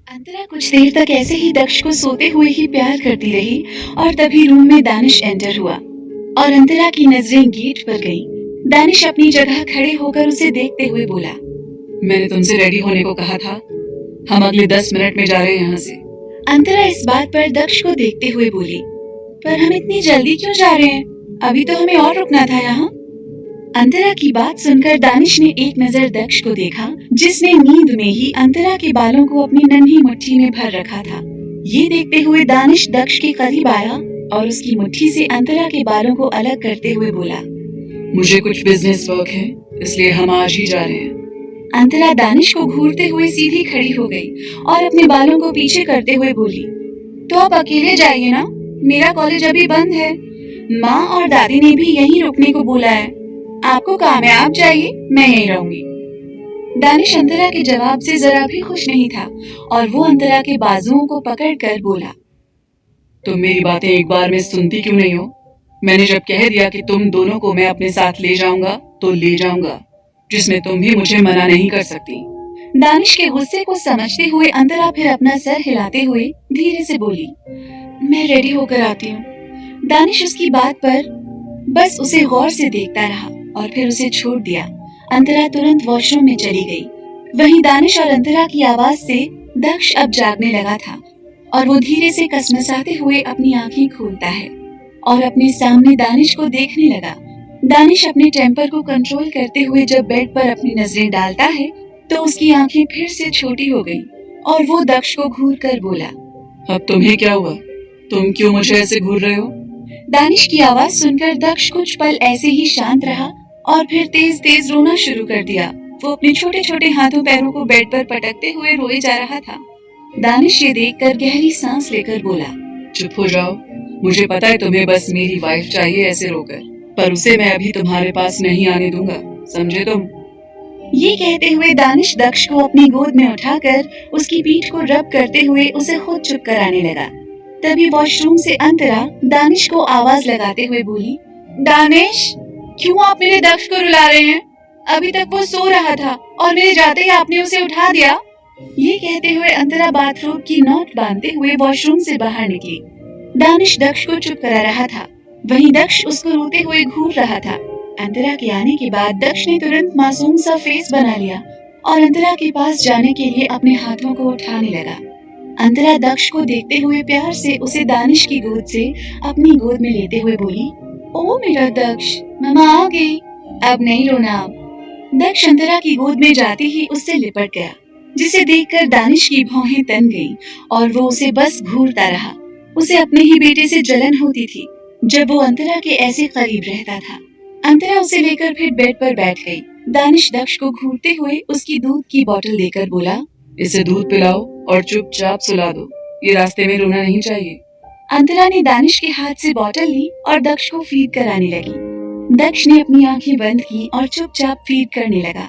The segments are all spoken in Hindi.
अंतरा कुछ देर तक ऐसे ही दक्ष को सोते हुए ही प्यार करती रही और तभी रूम में दानिश एंटर हुआ और अंतरा की नजरें गेट पर गईं। दानिश अपनी जगह खड़े होकर उसे देखते हुए बोला, मैंने तुमसे रेडी होने को कहा था। हम अगले 10 मिनट में जा रहे हैं यहाँ से। अंतरा इस बात पर दक्ष को देखते हुए बोली, पर हम इतनी जल्दी क्यों जा रहे हैं? अभी तो हमें और रुकना था यहाँ। अंतरा की बात सुनकर दानिश ने एक नजर दक्ष को देखा, जिसने नींद में ही अंतरा के बालों को अपनी नन्ही मुट्ठी में भर रखा था। ये देखते हुए दानिश दक्ष के करीब आया और उसकी मुट्ठी से अंतरा के बालों को अलग करते हुए बोला, मुझे कुछ बिजनेस वर्क है, इसलिए हम आज ही जा रहे हैं। अंतरा दानिश को घूरते हुए सीधी खड़ी हो गई और अपने बालों को पीछे करते हुए बोली, तो आप अकेले जाइए ना, मेरा कॉलेज अभी बंद है। माँ और दादी ने भी यहीं रुकने को बोला है। आपको काम है, आप जाइए, मैं यहीं रहूंगी। दानिश अंतरा के जवाब से जरा भी खुश नहीं था और वो अंतरा के बाजुओं को पकड़कर बोला, तुम मेरी बातें एक बार में सुनती क्यों नहीं हो? मैंने जब कह दिया कि तुम दोनों को मैं अपने साथ ले जाऊंगा तो ले जाऊंगा, जिसमें तुम भी मुझे मना नहीं कर सकती। दानिश के गुस्से को समझते हुए अंतरा फिर अपना सर हिलाते हुए धीरे से बोली, मैं रेडी होकर आती हूँ। दानिश उसकी बात पर बस उसे गौर से देखता रहा और फिर उसे छोड़ दिया। अंतरा तुरंत वॉशरूम में चली गई। वहीं दानिश और अंतरा की आवाज से दक्ष अब जागने लगा था और वो धीरे से कसमसाते हुए अपनी आंखें खोलता है और अपने सामने दानिश को देखने लगा। दानिश अपने टेम्पर को कंट्रोल करते हुए जब बेड पर अपनी नजरें डालता है तो उसकी आंखें फिर से छोटी हो गईं और वो दक्ष को घूर कर बोला, अब तुम्हें क्या हुआ? तुम क्यों मुझे ऐसे घूर रहे हो? दानिश की आवाज सुनकर दक्ष कुछ पल ऐसे ही शांत रहा और फिर तेज तेज रोना शुरू कर दिया। वो अपने छोटे छोटे हाथों पैरों को बेड पर पटकते हुए रोए जा रहा था। दानिश ये देखकर गहरी सांस लेकर बोला, चुप हो जाओ, मुझे पता है तुम्हें बस मेरी वाइफ चाहिए ऐसे रोकर, पर उसे मैं अभी तुम्हारे पास नहीं आने दूंगा, समझे तुम? ये कहते हुए दानिश दक्ष को अपनी गोद में उठाकर उसकी पीठ को रब करते हुए उसे खुद चुप कराने लगा। तभी वॉशरूम से अंतरा दानिश को आवाज लगाते हुए बोली, दानिश, क्यों आप मेरे दक्ष को रुला रहे हैं? अभी तक वो सो रहा था और मेरे जाते ही आपने उसे उठा दिया। ये कहते हुए अंतरा बाथरूम की नॉट बांधते हुए वॉशरूम से बाहर निकली। दानिश दक्ष को चुप करा रहा था, वहीं दक्ष उसको रोते हुए घूर रहा था। अंतरा के आने के बाद दक्ष ने तुरंत मासूम सा फेस बना लिया और अंतरा के पास जाने के लिए अपने हाथों को उठाने लगा। अंतरा दक्ष को देखते हुए प्यार से उसे दानिश की गोद से अपनी गोद में लेते हुए बोली, ओ मेरा दक्ष, मम्मा आ गई, अब नहीं रोना आप। दक्ष अंतरा की गोद में जाते ही उससे लिपट गया, जिसे देखकर दानिश की भौहें तन गईं और वो उसे बस घूरता रहा। उसे अपने ही बेटे से जलन होती थी जब वो अंतरा के ऐसे करीब रहता था। अंतरा उसे लेकर फिर बेड पर बैठ गई। दानिश दक्ष को घूरते हुए उसकी दूध की बोतल देकर बोला, इसे दूध पिलाओ और चुपचाप सुला दो, ये रास्ते में रोना नहीं चाहिए। अंतरा ने दानिश के हाथ से बोतल ली और दक्ष को फीड कराने लगी। दक्ष ने अपनी आंखें बंद की और चुपचाप फीड करने लगा।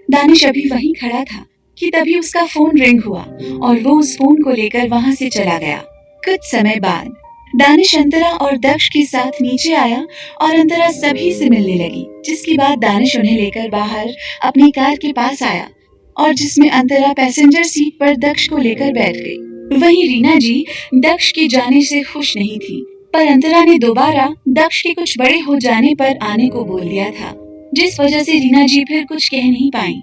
दानिश अभी वहीं खड़ा था कि तभी उसका फोन रिंग हुआ और वो उस फोन को लेकर वहां से चला गया। कुछ समय बाद दानिश अंतरा और दक्ष के साथ नीचे आया और अंतरा सभी से मिलने लगी, जिसके बाद दानिश उन्हें लेकर बाहर अपनी कार के पास आया और जिसमें अंतरा पैसेंजर सीट पर दक्ष को लेकर बैठ गई। वहीं रीना जी दक्ष के जाने से खुश नहीं थी, पर अंतरा ने दोबारा दक्ष के कुछ बड़े हो जाने पर आने को बोल दिया था, जिस वजह से रीना जी फिर कुछ कह नहीं पाई।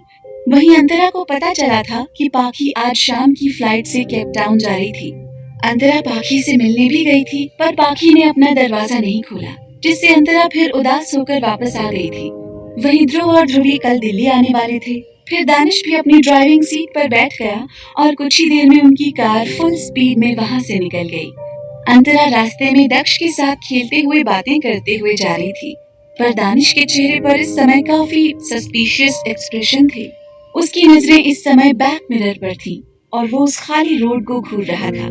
वहीं अंतरा को पता चला था कि पाखी आज शाम की फ्लाइट से केप टाउन जा रही थी। अंतरा पाखी से मिलने भी गई थी, पर पाखी ने अपना दरवाजा नहीं खोला, जिससे अंतरा फिर उदास होकर वापस आ गई थी। वहीं ध्रुव और ध्रुवी कल दिल्ली आने वाले थे। फिर दानिश भी अपनी ड्राइविंग सीट पर बैठ गया और कुछ ही देर में उनकी कार फुल स्पीड में वहां से निकल गई। अंतरा रास्ते में दक्ष के साथ खेलते हुए बातें करते हुए जा रही थी, पर दानिश के चेहरे पर इस समय काफी सस्पिशियस एक्सप्रेशन थे। उसकी नजरें इस समय बैक मिरर पर थी और वो उस खाली रोड को घूर रहा था।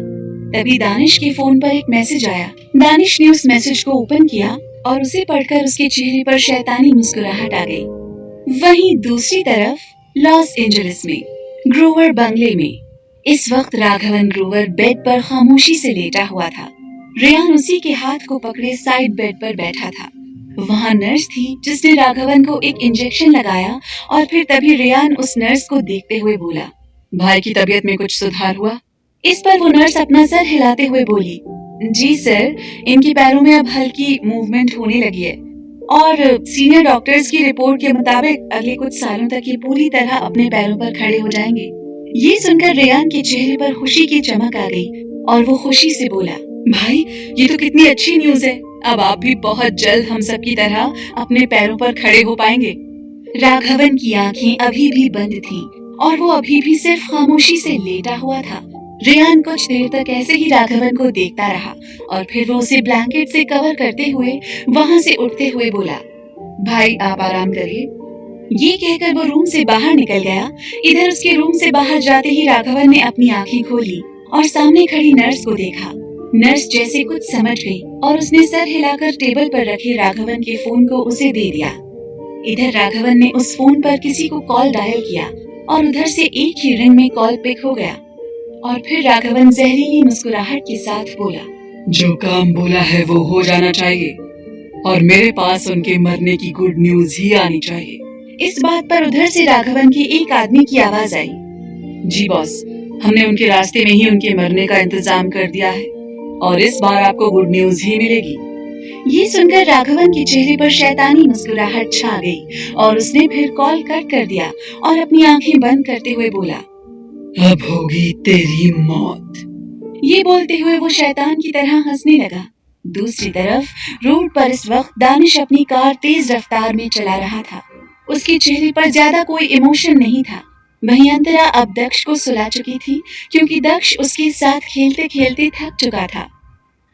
तभी दानिश के फोन पर एक मैसेज आया। दानिश ने उस मैसेज को ओपन किया और उसे पढ़कर उसके चेहरे पर शैतानी मुस्कुराहट आ गई। वहीं दूसरी तरफ लॉस एंजलिस में ग्रोवर बंगले में इस वक्त राघवन ग्रोवर बेड पर खामोशी से लेटा हुआ था। रेयान उसी के हाथ को पकड़े साइड बेड पर बैठा था। वहाँ नर्स थी जिसने राघवन को एक इंजेक्शन लगाया और फिर तभी रेयान उस नर्स को देखते हुए बोला, भाई की तबीयत में कुछ सुधार हुआ? इस पर वो नर्स अपना सर हिलाते हुए बोली, जी सर, इनके पैरों में अब हल्की मूवमेंट होने लगी है और सीनियर डॉक्टर्स की रिपोर्ट के मुताबिक अगले कुछ सालों तक ये पूरी तरह अपने पैरों पर खड़े हो जाएंगे। ये सुनकर रेयान के चेहरे पर खुशी की चमक आ गई और वो खुशी से बोला, भाई ये तो कितनी अच्छी न्यूज है। अब आप भी बहुत जल्द हम सब की तरह अपने पैरों पर खड़े हो पाएंगे। राघवन की आंखें अभी भी बंद थीं और वो अभी भी सिर्फ खामोशी से लेटा हुआ था। रेयान कुछ देर तक ऐसे ही राघवन को देखता रहा और फिर वो उसे ब्लैंकेट से कवर करते हुए वहां से उठते हुए बोला, भाई आप आराम करिए। ये कहकर वो रूम से बाहर निकल गया। इधर उसके रूम से बाहर जाते ही राघवन ने अपनी आंखें खोली और सामने खड़ी नर्स को देखा। नर्स जैसे कुछ समझ गई और उसने सर हिलाकर टेबल पर रखे राघवन के फोन को उसे दे दिया। इधर राघवन ने उस फोन पर किसी को कॉल डायल किया और उधर से एक ही रिंग में कॉल पिक हो गया और फिर राघवन जहरीली मुस्कुराहट के साथ बोला, जो काम बोला है वो हो जाना चाहिए और मेरे पास उनके मरने की गुड न्यूज ही आनी चाहिए। इस बात पर उधर से राघवन के एक आदमी की आवाज आई, जी बॉस, हमने उनके रास्ते में ही उनके मरने का इंतजाम कर दिया है और इस बार आपको गुड न्यूज ही मिलेगी। ये सुनकर राघवन के चेहरे पर शैतानी मुस्कुराहट छा गई और उसने फिर कॉल कट कर दिया और अपनी आंखें बंद करते हुए बोला, अब होगी तेरी मौत। ये बोलते हुए वो शैतान की तरह हंसने लगा। दूसरी तरफ रोड पर इस वक्त दानिश अपनी कार तेज रफ्तार में चला रहा था। उसके चेहरे पर ज्यादा कोई इमोशन नहीं था। वहीं अंतरा अब दक्ष को सुला चुकी थी क्योंकि दक्ष उसके साथ खेलते खेलते थक चुका था।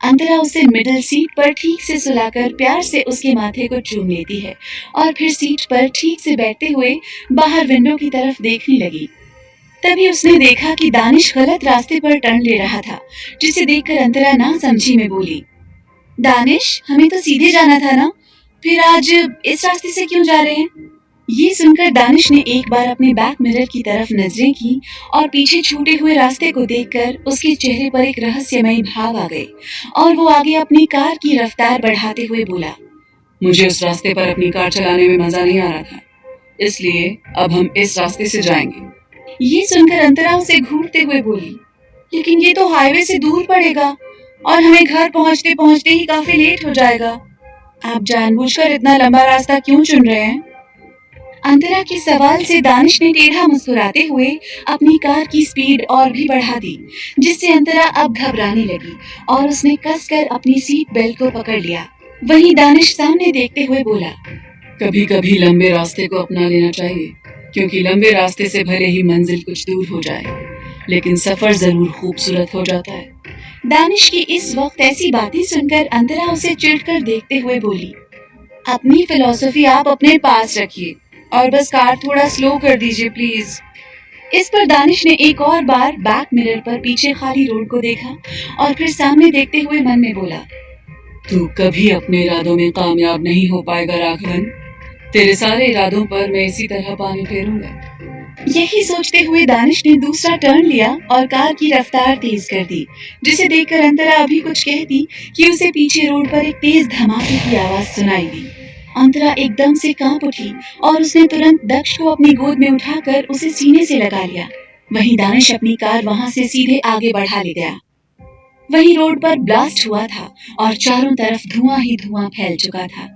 अंतरा उसे मिडिल सीट पर ठीक से सुलाकर प्यार से उसके माथे को चूम लेती है और फिर सीट पर ठीक से बैठते हुए बाहर विंडो की तरफ देखने लगी। तभी उसने देखा कि दानिश गलत रास्ते पर टर्न ले रहा था, जिसे देखकर अंतरा ना समझी में बोली, दानिश हमें तो सीधे जाना था ना, फिर आज इस रास्ते से क्यों जा रहे हैं? ये सुनकर दानिश ने एक बार अपने बैक मिरर की तरफ नजरें की और पीछे छूटे हुए रास्ते को देखकर उसके चेहरे पर एक रहस्यमयी भाव आ गए और वो आगे अपनी कार की रफ्तार बढ़ाते हुए बोला, मुझे उस रास्ते पर अपनी कार चलाने में मजा नहीं आ रहा था, इसलिए अब हम इस रास्ते से जाएंगे। ये सुनकर अंतरा उसे घूरते हुए बोली, लेकिन ये तो हाईवे से दूर पड़ेगा और हमें घर पहुंचते पहुंचते ही काफी लेट हो जाएगा। आप जानबूझकर इतना लंबा रास्ता क्यों चुन रहे हैं? अंतरा के सवाल से दानिश ने टेढ़ा मुस्कुराते हुए अपनी कार की स्पीड और भी बढ़ा दी, जिससे अंतरा अब घबराने लगी और उसने कसकर अपनी सीट बेल्ट को पकड़ लिया। वहीं दानिश सामने देखते हुए बोला, कभी कभी लंबे रास्ते को अपना लेना चाहिए, क्योंकि लंबे रास्ते से भले ही मंजिल कुछ दूर हो जाए, लेकिन सफर जरूर खूबसूरत हो जाता है। दानिश की इस वक्त ऐसी बातें सुनकर अंतरा उसे चिढ़कर देखते हुए बोली, अपनी फिलॉसफी आप अपने पास रखिए और बस कार थोड़ा स्लो कर दीजिए प्लीज। इस पर दानिश ने एक और बार बैक मिरर पर पीछे खाली रोड को देखा और फिर सामने देखते हुए मन में बोला, तू कभी अपने इरादों में कामयाब नहीं हो पाएगा राघवन। तेरे सारे इरादों पर मैं इसी तरह पानी फेरूंगा। यही सोचते हुए दानिश ने दूसरा टर्न लिया और कार की रफ्तार तेज कर दी, जिसे देखकर अंतरा अभी कुछ कहती कि उसे पीछे रोड पर एक तेज धमाके की आवाज सुनाई दी। अंतरा एकदम से कांप उठी और उसने तुरंत दक्ष को अपनी गोद में उठाकर उसे सीने से लगा लिया। वहीं दानिश अपनी कार वहां से सीधे आगे बढ़ा ले गया। वहीं रोड पर ब्लास्ट हुआ था और चारों तरफ धुआं ही धुआं फैल चुका था।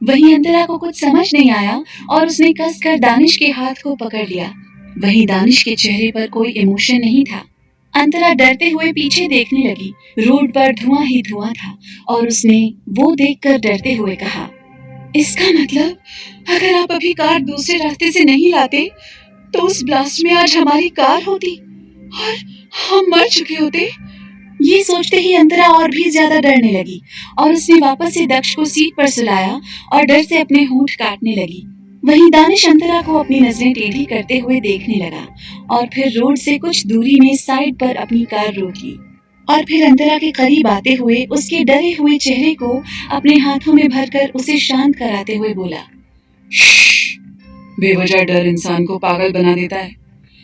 वहीं अंतरा को कुछ समझ नहीं आया और उसने कसकर दानिश के हाथ को पकड़ लिया। वहीं दानिश के चेहरे पर कोई इमोशन नहीं था। अंतरा डरते हुए पीछे देखने लगी। रोड पर धुआं ही धुआं था और उसने वो देखकर डरते हुए कहा, इसका मतलब अगर आप अभी कार दूसरे रास्ते से नहीं लाते तो उस ब्लास्ट में आज हमारी कार होती और हम मर चुके होते। ये सोचते ही अंतरा और भी ज्यादा डरने लगी और उसने वापस से दक्ष को सीट पर सुलाया और डर से अपने होंठ काटने लगी। वहीं दानिश अंतरा को अपनी नजरें टेढ़ी करते हुए देखने लगा और फिर रोड से कुछ दूरी में साइड पर अपनी कार रोक ली और फिर अंतरा के करीब आते हुए उसके डरे हुए चेहरे को अपने हाथों में भरकर उसे शांत कराते हुए बोला, बेवजह डर इंसान को पागल बना देता है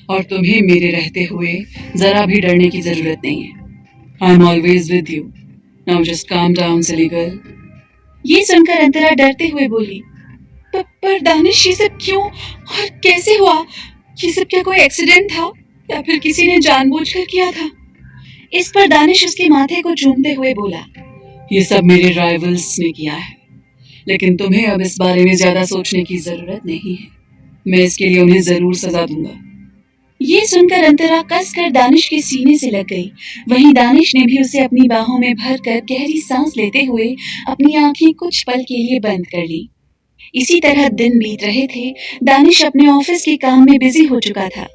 और तुम्हें मेरे रहते हुए जरा भी डरने की जरूरत नहीं है। I am always with you. Now just calm down silly girl. ये सुनकर अंतरा डरते हुए बोली, पर दानिश ये सब क्यों और कैसे हुआ? ये सब क्या कोई एक्सीडेंट था या फिर किसी ने जानबूझकर किया था? इस पर दानिश उसके माथे को चूमते हुए बोला, ये सब मेरे राइवल्स ने किया है, लेकिन तुम्हें अब इस बारे में ज्यादा सोचने की जरूरत नहीं है। मैं इसके लिए उन्हें जरूर सजा दूंगा। ये सुनकर अंतरा कसकर दानिश के सीने से लग गई। वहीं दानिश ने भी उसे अपनी बाहों में भरकर गहरी सांस लेते हुए अपनी आंखें कुछ पल के लिए बंद कर ली। इसी तरह दिन बीत रहे थे। दानिश अपने ऑफिस के काम में बिजी हो चुका था,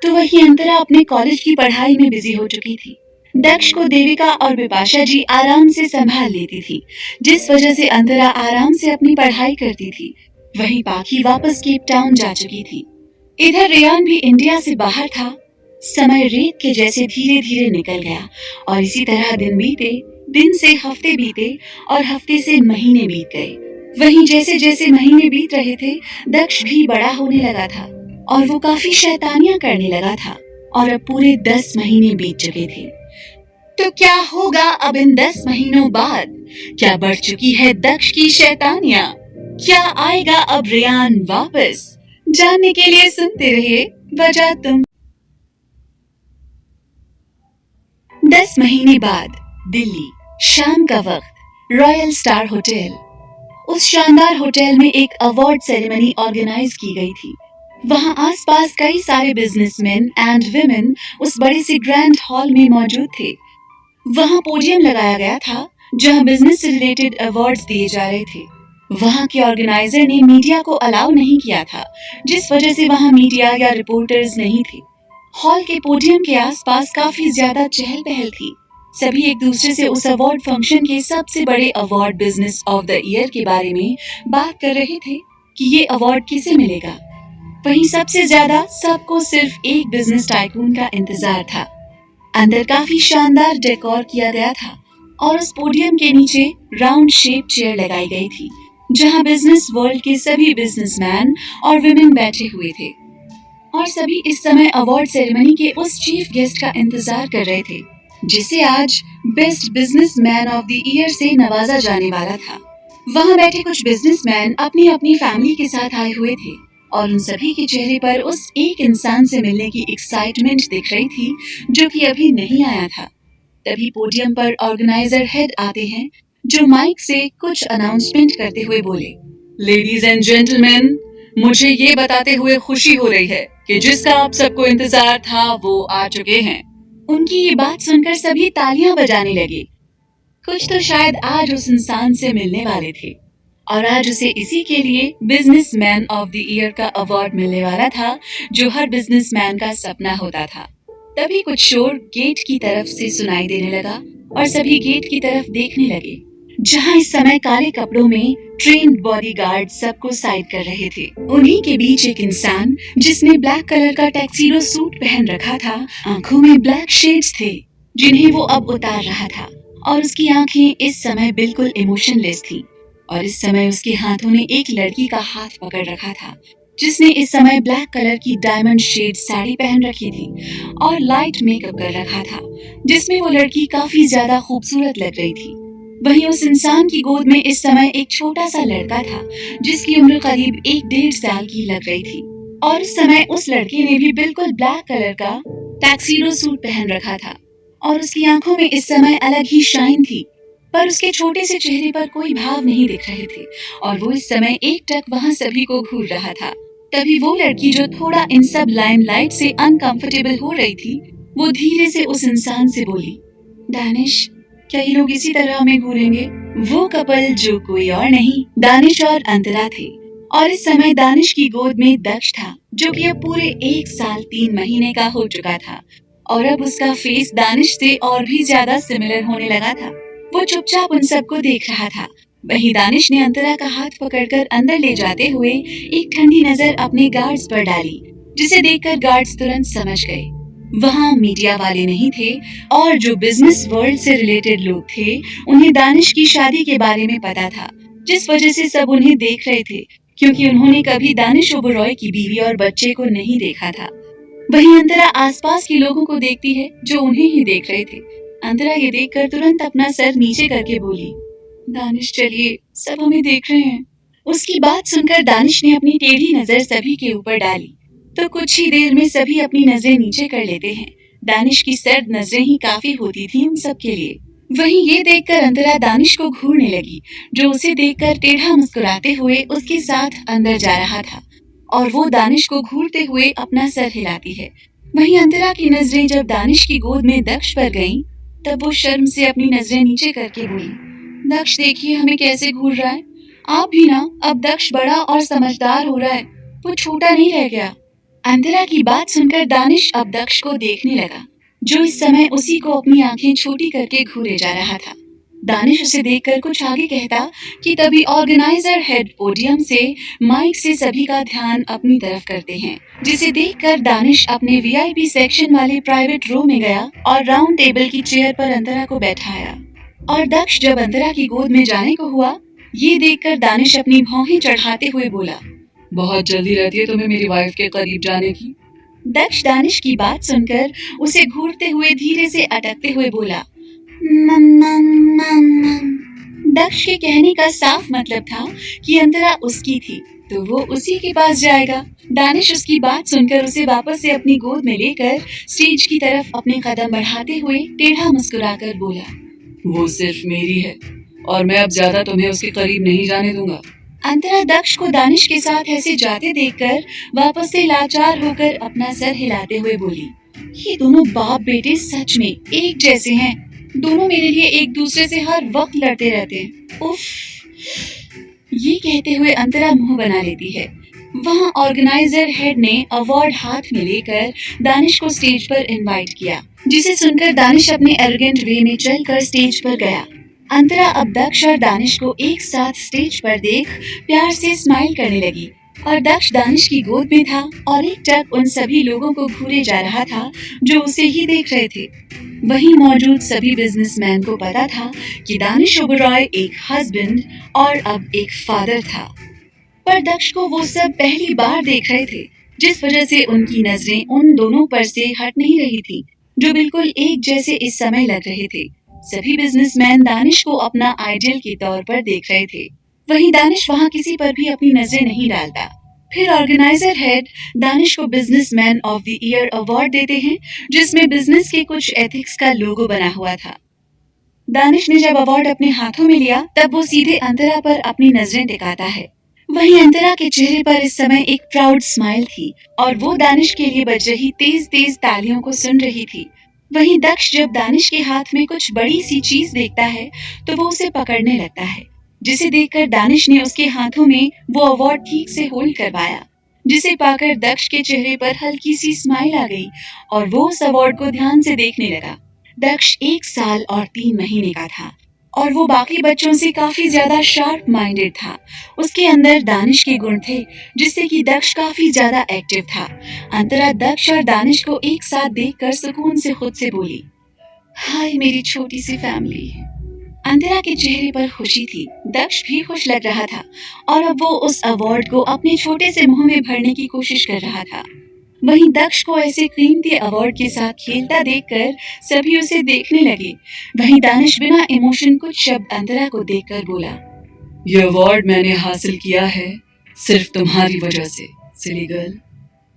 तो वहीं अंतरा अपने कॉलेज की पढ़ाई में बिजी हो चुकी थी। दक्ष को देविका और बिपाशा जी आराम से संभाल लेती थी, जिस वजह से अंतरा आराम से अपनी पढ़ाई करती थी। वहीं पाखी वापस केप टाउन जा चुकी थी। इधर रेयान भी इंडिया से बाहर था। समय रेत के जैसे धीरे धीरे निकल गया और इसी तरह दिन बीते, दिन से हफ्ते बीते और हफ्ते से महीने बीत गए। वहीं जैसे जैसे महीने बीत रहे थे, दक्ष भी बड़ा होने लगा था और वो काफी शैतानियां करने लगा था और अब पूरे 10 महीने बीत चुके थे। तो क्या होगा अब इन 10 महीनों बाद? क्या बढ़ चुकी है दक्ष की शैतानियां? क्या आएगा अब रेयान वापस? जानने के लिए सुनते रहिए वजह तुम। 10 महीने बाद दिल्ली, शाम का वक्त, रॉयल स्टार होटल। उस शानदार होटल में एक अवार्ड सेरेमनी ऑर्गेनाइज की गई थी। वहां आसपास कई सारे बिजनेसमैन एंड विमेन उस बड़े से ग्रैंड हॉल में मौजूद थे। वहां पोडियम लगाया गया था जहां बिजनेस से रिलेटेड अवार्ड्स दिए जा रहे थे। वहां के ऑर्गेनाइजर ने मीडिया को अलाउ नहीं किया था, जिस वजह से वहां मीडिया या रिपोर्टर्स नहीं थे। हॉल के पोडियम के आसपास काफी ज्यादा चहल पहल थी। सभी एक दूसरे से उस अवार्ड फंक्शन के सबसे बड़े award business of the year के बारे में बात कर रहे थे कि ये अवार्ड किसे मिलेगा। वहीं सबसे ज्यादा सबको सिर्फ एक बिजनेस टाइकून का इंतजार था। अंदर काफी शानदार डेकोर किया गया था और उस पोडियम के नीचे राउंड शेप चेयर लगाई गई थी, जहां बिजनेस वर्ल्ड के सभी बिजनेसमैन और विमेन बैठे हुए थे और सभी इस समय अवार्ड सेरेमनी के उस चीफ गेस्ट का इंतजार कर रहे थे, जिसे आज best businessman of the year से नवाजा जाने वाला था। वहां बैठे कुछ बिजनेसमैन अपनी अपनी फैमिली के साथ आए हुए थे और उन सभी के चेहरे पर उस एक इंसान से मिलने की एक्साइटमेंट दिख रही थी जो कि अभी नहीं आया था। तभी पोडियम पर ऑर्गेनाइजर हेड आते हैं, जो माइक से कुछ अनाउंसमेंट करते हुए बोले, लेडीज एंड जेंटलमैन, मुझे ये बताते हुए खुशी हो रही है कि जिसका आप सबको इंतजार था वो आ चुके हैं। उनकी ये बात सुनकर सभी तालियां बजाने लगे। कुछ तो शायद आज उस इंसान से मिलने वाले थे और आज उसे इसी के लिए बिजनेसमैन ऑफ द ईयर का अवार्ड मिलने वाला था, जो हर बिजनेसमैन का सपना होता था। तभी कुछ शोर गेट की तरफ से सुनाई देने लगा और सभी गेट की तरफ देखने लगे, जहां इस समय काले कपड़ों में ट्रेन्ड बॉडीगार्ड सबको साइड कर रहे थे। उन्हीं के बीच एक इंसान जिसने ब्लैक कलर का टैक्सीडो सूट पहन रखा था, आंखों में ब्लैक शेड्स थे जिन्हें वो अब उतार रहा था और उसकी आंखें इस समय बिल्कुल इमोशनलेस थी और इस समय उसके हाथों ने एक लड़की का हाथ पकड़ रखा था, जिसने इस समय ब्लैक कलर की डायमंड शेड साड़ी पहन रखी थी और लाइट मेकअप कर रखा था, जिसमें वो लड़की काफी ज्यादा खूबसूरत लग रही थी। वहीं उस इंसान की गोद में इस समय एक छोटा सा लड़का था, जिसकी उम्र करीब 1-1.5 साल की लग रही थी और उस समय उस लड़के ने भी बिल्कुल ब्लैक कलर का टैक्सीडो सूट पहन रखा था और उसकी आंखों में इस समय अलग ही शाइन थी, पर उसके छोटे से चेहरे पर कोई भाव नहीं दिख रहे थे और वो इस समय एकटक वहां सभी को घूर रहा था। तभी वो लड़की जो थोड़ा इन सब लाइमलाइट से अनकंफर्टेबल हो रही थी, वो धीरे से उस इंसान से बोली, दानिश, क्या ये लोग इसी तरह हमें घूरेंगे? वो कपल जो कोई और नहीं, दानिश और अंतरा थे और इस समय दानिश की गोद में दक्ष था, जो कि अब पूरे 1 साल 3 महीने का हो चुका था और अब उसका फेस दानिश से और भी ज्यादा सिमिलर होने लगा था। वो चुपचाप उन सबको देख रहा था। वहीं दानिश ने अंतरा का हाथ पकड़कर अंदर ले जाते हुए एक ठंडी नजर अपने गार्ड्स पर डाली, जिसे देखकर गार्ड्स तुरंत समझ गए वहां मीडिया वाले नहीं थे और जो बिजनेस वर्ल्ड से रिलेटेड लोग थे, उन्हें दानिश की शादी के बारे में पता था, जिस वजह से सब उन्हें देख रहे थे, क्योंकि उन्होंने कभी दानिश ओबरॉय की बीवी और बच्चे को नहीं देखा था। वहीं अंतरा आसपास के लोगों को देखती है जो उन्हें ही देख रहे थे। अंतरा ये देखकर तुरंत अपना सर नीचे करके बोली, दानिश चलिए, सब हमें देख रहे हैं। उसकी बात सुनकर दानिश ने अपनी टेढ़ी नजर सभी के ऊपर डाली, तो कुछ ही देर में सभी अपनी नजरें नीचे कर लेते हैं दानिश की सर्द नजरें ही काफी होती थी उन सब के लिए। वहीं ये देखकर अंतरा दानिश को घूरने लगी, जो उसे देखकर टेढ़ा मुस्कुराते हुए उसके साथ अंदर जा रहा था और वो दानिश को घूरते हुए अपना सर हिलाती है। वहीं अंतरा की नजरें जब दानिश की गोद में दक्ष पर गईं, तब वो शर्म से अपनी नजरें नीचे करके बोली, दक्ष देखिए हमें कैसे घूर रहा है। आप भी ना, अब दक्ष बड़ा और समझदार हो रहा है, वो छोटा नहीं रह गया। अंतरा की बात सुनकर दानिश अब दक्ष को देखने लगा, जो इस समय उसी को अपनी आंखें छोटी करके घूरे जा रहा था। दानिश उसे देखकर कुछ आगे कहता कि तभी ऑर्गेनाइजर हेड पोडियम से माइक से सभी का ध्यान अपनी तरफ करते हैं, जिसे देखकर दानिश अपने वीआईपी सेक्शन वाले प्राइवेट रूम में गया और राउंड टेबल की चेयर पर अंतरा को बैठाया। और दक्ष जब अंतरा की गोद में जाने को हुआ, ये देखकर दानिश अपनी भौहें चढ़ाते हुए बोला, बहुत जल्दी रहती है तुम्हें मेरी वाइफ के करीब जाने की। दक्ष दानिश की बात सुनकर उसे घूरते हुए धीरे से अटकते हुए बोला, मम। दक्ष के कहने का साफ मतलब था कि अंतरा उसकी थी तो वो उसी के पास जाएगा। दानिश उसकी बात सुनकर उसे वापस से अपनी गोद में लेकर स्टेज की तरफ अपने कदम बढ़ाते हुए टेढ़ा मुस्कुराकर बोला, वो सिर्फ मेरी है और मैं अब ज्यादा तुम्हें उसके करीब नहीं जाने दूंगा। अंतरा दक्ष को दानिश के साथ ऐसे जाते देखकर वापस से लाचार होकर अपना सर हिलाते हुए बोली, ये दोनों बाप बेटे सच में एक जैसे हैं। दोनों मेरे लिए एक दूसरे से हर वक्त लड़ते रहते हैं। उफ। ये कहते हुए अंतरा मुंह बना लेती है। वहाँ ऑर्गेनाइजर हेड ने अवार्ड हाथ में लेकर दानिश को स्टेज पर इनवाइट किया, जिसे सुनकर दानिश अपने एरोगेंट वे में चलकर स्टेज पर गया। अंतरा अब दक्ष और दानिश को एक साथ स्टेज पर देख प्यार से स्माइल करने लगी और दक्ष दानिश की गोद में था और एक टक उन सभी लोगों को घूरे जा रहा था जो उसे ही देख रहे थे। वहीं मौजूद सभी बिजनेसमैन को पता था कि दानिश ओबेरॉय एक हस्बैंड और अब एक फादर था, पर दक्ष को वो सब पहली बार देख रहे थे, जिस वजह से उनकी नजरें उन दोनों पर से हट नहीं रही थी, जो बिल्कुल एक जैसे इस समय लग रहे थे। सभी बिजनेसमैन दानिश को अपना आइडियल के तौर पर देख रहे थे। वहीं दानिश वहां किसी पर भी अपनी नजरें नहीं डालता। फिर ऑर्गेनाइजर हेड दानिश को businessman of the year award देते हैं, जिसमें बिजनेस के कुछ एथिक्स का लोगो बना हुआ था। दानिश ने जब अवार्ड अपने हाथों में लिया, तब वो सीधे अंतरा पर अपनी नजरें टिकाता है। वहीं अंतरा के चेहरे पर इस समय एक प्राउड स्माइल थी और वो दानिश के लिए बज रही तेज तेज तालियों को सुन रही थी। वहीं दक्ष जब दानिश के हाथ में कुछ बड़ी सी चीज देखता है तो वो उसे पकड़ने लगता है, जिसे देखकर दानिश ने उसके हाथों में वो अवार्ड ठीक से होल्ड करवाया, जिसे पाकर दक्ष के चेहरे पर हल्की सी स्माइल आ गई और वो उस अवार्ड को ध्यान से देखने लगा। दक्ष 1 साल और 3 महीने का था और वो बाकी बच्चों से काफी ज्यादा शार्प माइंडेड था। उसके अंदर दानिश के गुण थे, जिससे कि दक्ष काफी ज्यादा एक्टिव था। अंतरा दक्ष और दानिश को एक साथ देखकर सुकून से खुद से बोली, हाय मेरी छोटी सी फैमिली। अंतरा के चेहरे पर खुशी थी, दक्ष भी खुश लग रहा था और अब वो उस अवार्ड को अपने छोटे से मुंह में भरने की कोशिश कर रहा था। वहीं दक्ष को ऐसे कीमती अवार्ड के साथ खेलता देखकर सभी उसे देखने लगे। वहीं दानिश बिना इमोशन कुछ शब्द अंतरा को देखकर बोला, ये अवार्ड मैंने हासिल किया है सिर्फ तुम्हारी वजह से, सिली गर्ल।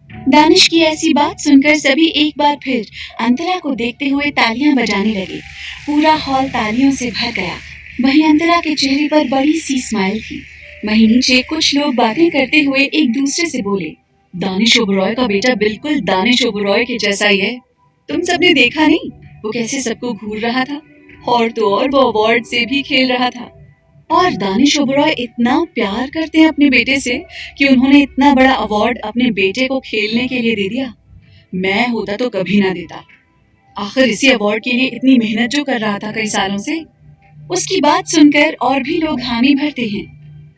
दानिश की ऐसी बात सुनकर सभी एक बार फिर अंतरा को देखते हुए तालियां बजाने लगे। पूरा हॉल तालियों से भर गया। वहीं अंतरा के चेहरे पर बड़ी सी स्माइल थी। वहीं नीचे कुछ लोग बातें करते हुए एक दूसरे से बोले, दानिश ओबेरॉय का बेटा बिल्कुल दानिश ओबेरॉय के जैसा ही है। तुम सबने देखा नहीं वो कैसे सबको घूर रहा था, और तो और वो अवार्ड से भी खेल रहा था। और दानिश ओबेरॉय इतना प्यार करते हैं अपने बेटे से कि उन्होंने इतना बड़ा अवार्ड अपने बेटे को खेलने के लिए दे दिया। मैं होता तो कभी ना देता। आखिर इसी अवार्ड के लिए इतनी मेहनत जो कर रहा था कई सालों से। उसकी बात सुनकर और भी लोग हामी भरते हैं।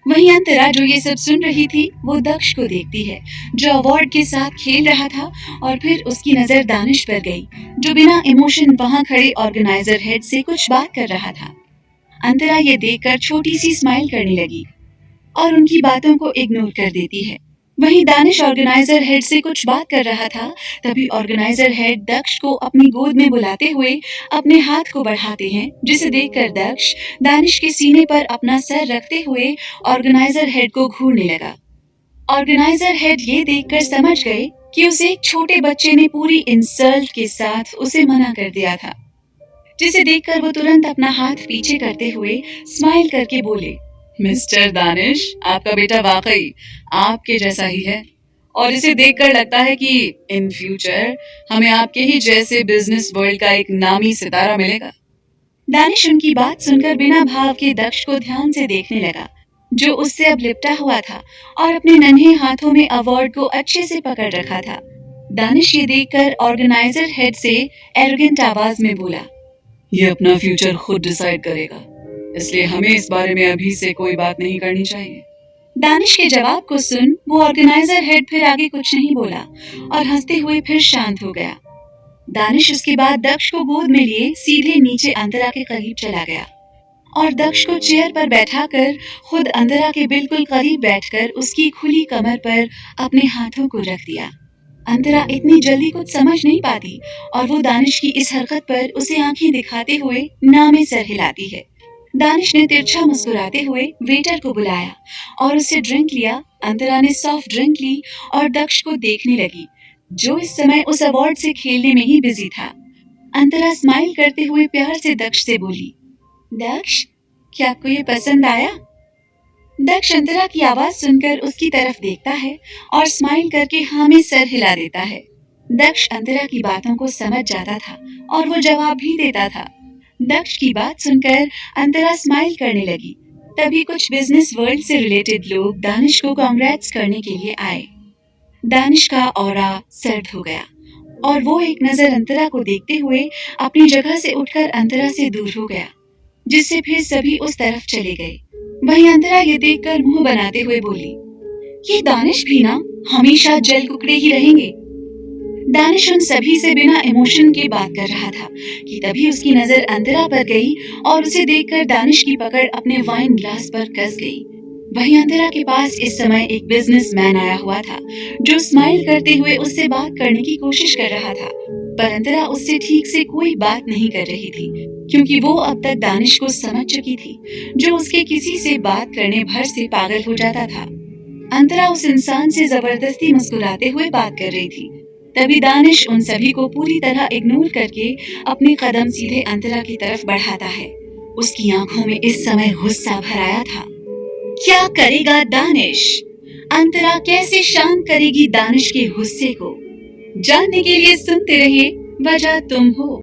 वहीं अंतरा जो ये सब सुन रही थी, वो दक्ष को देखती है, जो अवार्ड के साथ खेल रहा था, और फिर उसकी नजर दानिश पर गई, जो बिना इमोशन वहां खड़े ऑर्गेनाइजर हेड से कुछ बात कर रहा था। अंतरा ये देखकर छोटी सी स्माइल करने लगी और उनकी बातों को इग्नोर कर देती है। वहीं दानिश ऑर्गेनाइजर हेड से कुछ बात कर रहा था, तभी ऑर्गेनाइजर हेड दक्ष को अपनी गोद में बुलाते हुए अपने हाथ को बढ़ाते हैं, जिसे देखकर दक्ष दानिश के सीने पर अपना सर रखते हुए ऑर्गेनाइजर हेड को घूरने लगा। ऑर्गेनाइजर हेड ये देखकर समझ गए कि उसे एक छोटे बच्चे ने पूरी इंसल्ट के साथ उसे मना कर दिया था, जिसे देखकर वो तुरंत अपना हाथ पीछे करते हुए स्माइल करके बोले, मिस्टर दानिश, आपका बेटा वाकई आपके जैसा ही है और इसे देखकर लगता है कि इन फ्यूचर हमें आपके ही जैसे बिजनेस वर्ल्ड का एक नामी सितारा मिलेगा। दानिश उनकी बात सुनकर बिना भाव के दक्ष को ध्यान से देखने लगा, जो उससे अब लिपटा हुआ था और अपने नन्हे हाथों में अवार्ड को अच्छे से पकड़ रखा था। दानिश ये देखकर ऑर्गेनाइजर हेड से एरोगेंट आवाज में बोला, ये अपना फ्यूचर खुद डिसाइड करेगा, इसलिए हमें इस बारे में अभी से कोई बात नहीं करनी चाहिए। दानिश के जवाब को सुन वो ऑर्गेनाइजर हेड फिर आगे कुछ नहीं बोला और हंसते हुए फिर शांत हो गया। दानिश उसके बाद दक्ष को गोद में लिए सीधे नीचे अंतरा के करीब चला गया और दक्ष को चेयर पर बैठाकर खुद अंतरा के बिल्कुल करीब बैठकर उसकी खुली कमर पर अपने हाथों को रख दिया। अंतरा इतनी जल्दी कुछ समझ नहीं पाती और वो दानिश की इस हरकत पर उसे आंखें दिखाते हुए ना में सर हिलाती है। दानिश ने तिरछा मुस्कुराते हुए वेटर को बुलाया और उससे ड्रिंक लिया। अंतरा ने सॉफ्ट ड्रिंक ली और दक्ष को देखने लगी, जो इस समय उस अवार्ड से खेलने में ही बिजी था। अंतरा स्माइल करते हुए प्यार से दक्ष से बोली, दक्ष, क्या आपको ये पसंद आया? दक्ष अंतरा की आवाज सुनकर उसकी तरफ देखता है और स्माइल करके हाँ में सर हिला देता है। दक्ष अंतरा की बातों को समझ जाता था और वो जवाब भी देता था। दक्ष की बात सुनकर अंतरा स्माइल करने लगी। तभी कुछ बिजनेस वर्ल्ड से रिलेटेड लोग दानिश को कांग्रेट्स करने के लिए आए। दानिश का ऑरा सर्द हो गया और वो एक नजर अंतरा को देखते हुए अपनी जगह से उठकर अंतरा से दूर हो गया, जिससे फिर सभी उस तरफ चले गए। वहीं अंतरा ये देखकर मुंह बनाते हुए बोली, ये दानिश भी ना हमेशा जल कुकड़े ही रहेंगे। दानिश उन सभी से बिना इमोशन के बात कर रहा था कि तभी उसकी नजर अंतरा पर गई और उसे देखकर दानिश की पकड़ अपने वाइन ग्लास पर कस गई। वहीं अंतरा के पास इस समय एक बिजनेसमैन आया हुआ था, जो स्माइल करते हुए उससे बात करने की कोशिश कर रहा था, पर अंतरा उससे ठीक से कोई बात नहीं कर रही थी, क्योंकि वो अब तक दानिश को समझ चुकी थी, जो उसके किसी से बात करने भर से पागल हो जाता था। अंतरा उस इंसान से जबरदस्ती मुस्कुराते हुए बात कर रही थी। तभी दानिश उन सभी को पूरी तरह इग्नोर करके अपने कदम सीधे अंतरा की तरफ बढ़ाता है। उसकी आंखों में इस समय गुस्सा भर आया था। क्या करेगा दानिश? अंतरा कैसे शांत करेगी दानिश के गुस्से को? जानने के लिए सुनते रहिए वजह तुम हो।